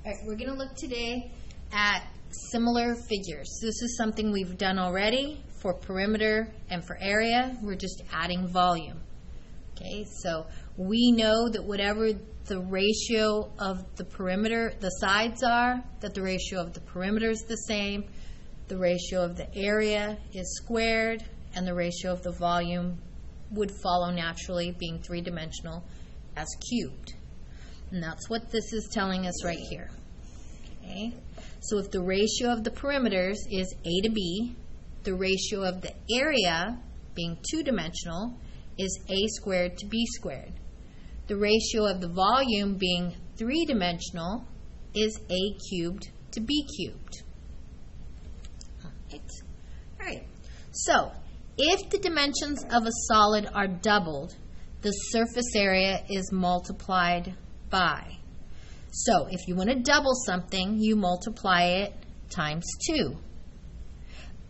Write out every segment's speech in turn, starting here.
All right, we're going to look today at similar figures. This is something we've done already for perimeter and for area. We're just adding volume. Okay, so we know that whatever the ratio of the perimeter, the sides are, that the ratio of the perimeter is the same, the ratio of the area is squared, and the ratio of the volume would follow naturally, being three-dimensional, as cubed. And that's what this is telling us right here. Okay? So if the ratio of the perimeters is A to B, the ratio of the area, being two-dimensional, is A squared to B squared. The ratio of the volume, being three-dimensional, is A cubed to B cubed. All right. So if the dimensions of a solid are doubled, the surface area is multiplied by. So if you want to double something, you multiply it times 2.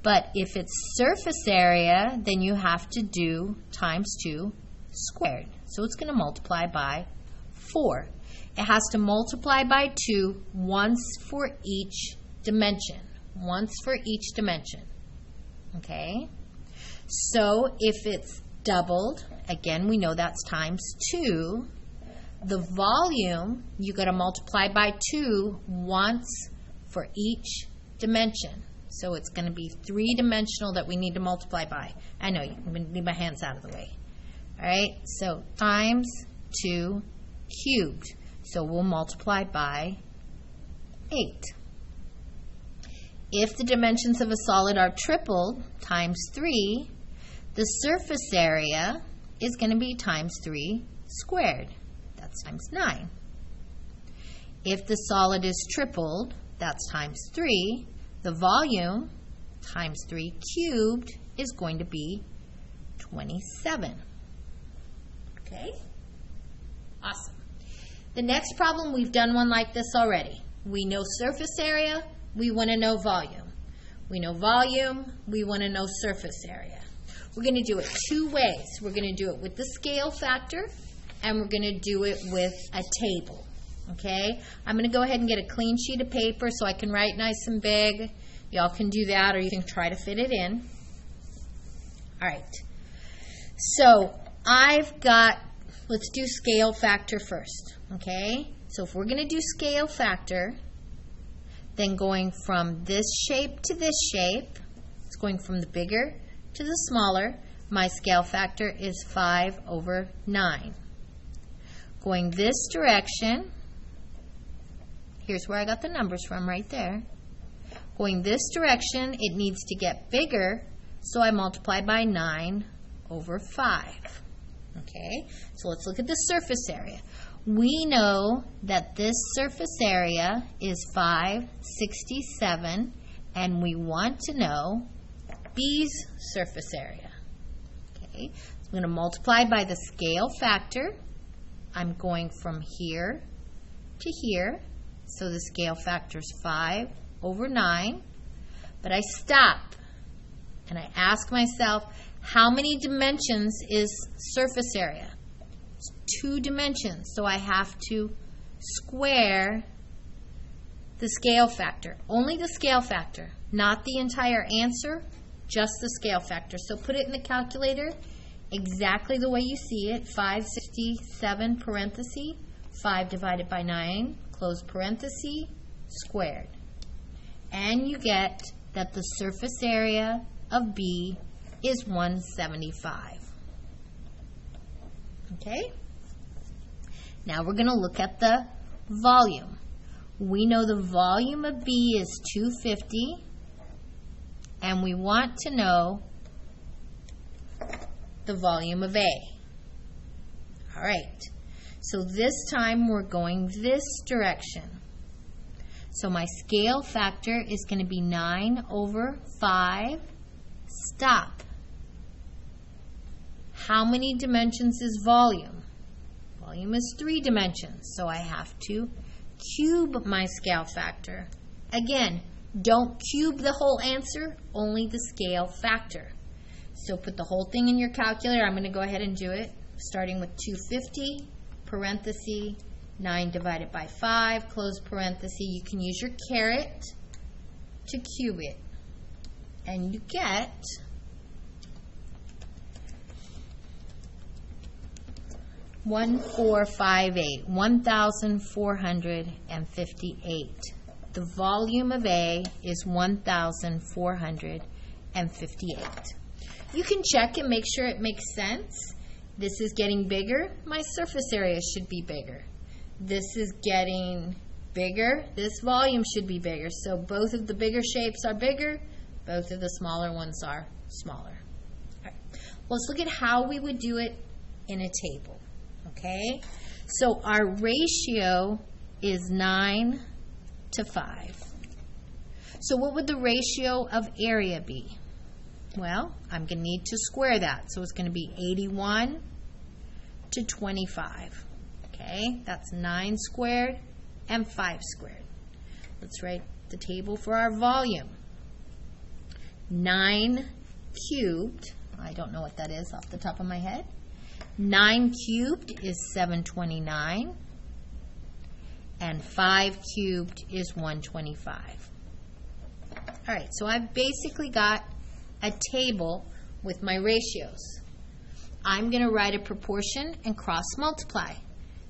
But if it's surface area, then you have to do times 2 squared. So it's going to multiply by 4. It has to multiply by 2 once for each dimension. Once for each dimension. Okay? So if it's doubled, again, we know that's times 2. The volume, you got to multiply by 2 once for each dimension. So it's going to be three-dimensional that we need to multiply by. I know, I'm going to need my hands out of the way. All right, so times 2 cubed. So we'll multiply by 8. If the dimensions of a solid are tripled, times 3, the surface area is going to be times 3 squared. That's times 9. If the solid is tripled, that's times 3. The volume times 3 cubed is going to be 27. Okay? Awesome. The next problem, we've done one like this already. We know surface area, we want to know volume. We know volume, we want to know surface area. We're going to do it two ways. We're going to do it with the scale factor, and we're going to do it with a table. Okay? I'm going to go ahead and get a clean sheet of paper so I can write nice and big. Y'all can do that, or you can try to fit it in. All right. So I've got, let's do scale factor first. Okay? So if we're going to do scale factor, then going from this shape to this shape, it's going from the bigger to the smaller, my scale factor is 5/9. Going this direction, here's where I got the numbers from right there. Going this direction, it needs to get bigger, so I multiply by 9/5. Okay, so let's look at the surface area. We know that this surface area is 567, and we want to know B's surface area. Okay, so I'm going to multiply by the scale factor. I'm going from here to here, so the scale factor is 5/9. But I stop, and I ask myself, how many dimensions is surface area? It's 2 dimensions, so I have to square the scale factor. Only the scale factor, not the entire answer, just the scale factor. So put it in the calculator exactly the way you see it. 567 parenthesis, 5 divided by 9, close parenthesis, squared. And you get that the surface area of B is 175. Okay? Now we're going to look at the volume. We know the volume of B is 250, and we want to know the volume of A. All right. So this time we're going this direction. So my scale factor is going to be 9/5. Stop. How many dimensions is volume? Volume is 3 dimensions, so I have to cube my scale factor. Again, don't cube the whole answer, only the scale factor. So put the whole thing in your calculator. I'm going to go ahead and do it, starting with 250, parenthesis, 9 divided by 5, close parenthesis. You can use your caret to cube it. And you get 1458, 1,458. The volume of A is 1,458. You can check and make sure it makes sense. This is getting bigger. My surface area should be bigger. This is getting bigger. This volume should be bigger. So both of the bigger shapes are bigger. Both of the smaller ones are smaller. All right. Let's look at how we would do it in a table. Okay? So our ratio is 9 to 5. So what would the ratio of area be? Well, I'm going to need to square that. So it's going to be 81 to 25. Okay? That's 9 squared and 5 squared. Let's write the table for our volume. 9 cubed, I don't know what that is off the top of my head. 9 cubed is 729, and 5 cubed is 125. All right, so I've basically got a table with my ratios. I'm going to write a proportion and cross multiply.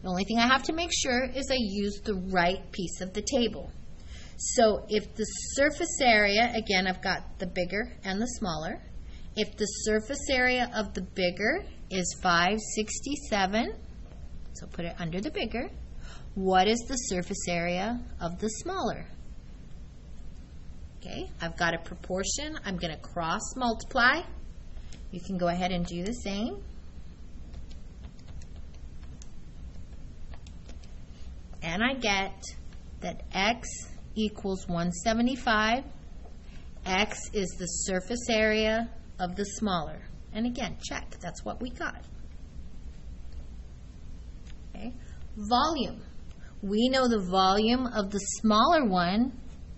The only thing I have to make sure is I use the right piece of the table. So if the surface area, again, I've got the bigger and the smaller. If the surface area of the bigger is 567, so put it under the bigger, what is the surface area of the smaller? Okay, I've got a proportion. I'm going to cross multiply. You can go ahead and do the same. And I get that x equals 175. X is the surface area of the smaller. And again, check. That's what we got. Okay. Volume. We know the volume of the smaller one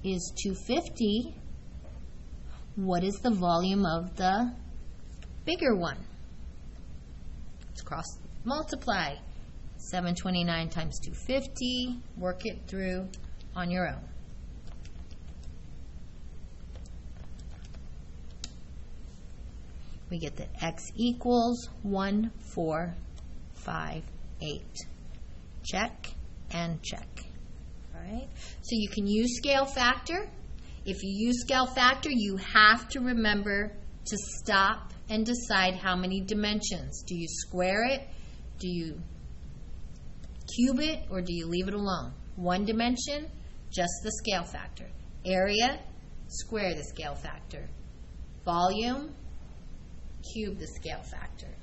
is 250. What is the volume of the bigger one? Let's cross multiply. 729 times 250. Work it through on your own. We get that x equals 1458. Check and check. All right. So you can use scale factor. If you use scale factor, you have to remember to stop and decide how many dimensions. Do you square it? Do you cube it? Or do you leave it alone? One dimension, just the scale factor. Area, square the scale factor. Volume, cube the scale factor.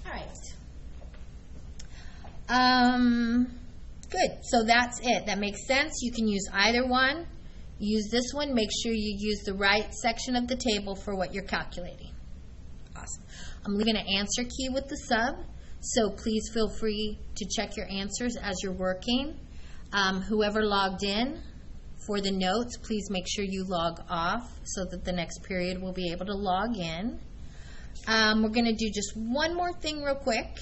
All right. Good. So that's it. That makes sense. You can use either one. Use this one. Make sure you use the right section of the table for what you're calculating. Awesome. I'm leaving an answer key with the sub, so please feel free to check your answers as you're working. Whoever logged in for the notes, please make sure you log off so that the next period will be able to log in. We're going to do just one more thing real quick.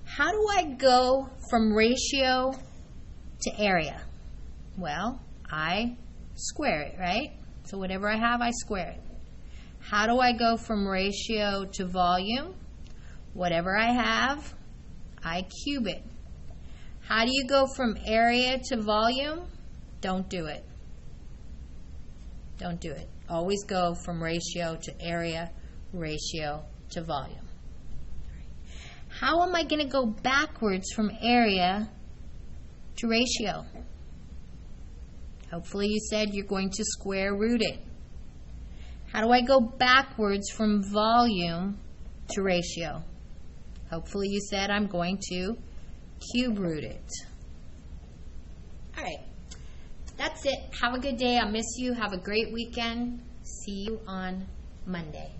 How do I go from ratio to area? Well, I square it, right? So whatever I have, I square it. How do I go from ratio to volume? Whatever I have, I cube it. How do you go from area to volume? Don't do it. Don't do it. Always go from ratio to area, ratio to volume. How am I going to go backwards from area to ratio? Hopefully you said you're going to square root it. How do I go backwards from volume to ratio? Hopefully you said I'm going to cube root it. All right. That's it. Have a good day. I miss you. Have a great weekend. See you on Monday.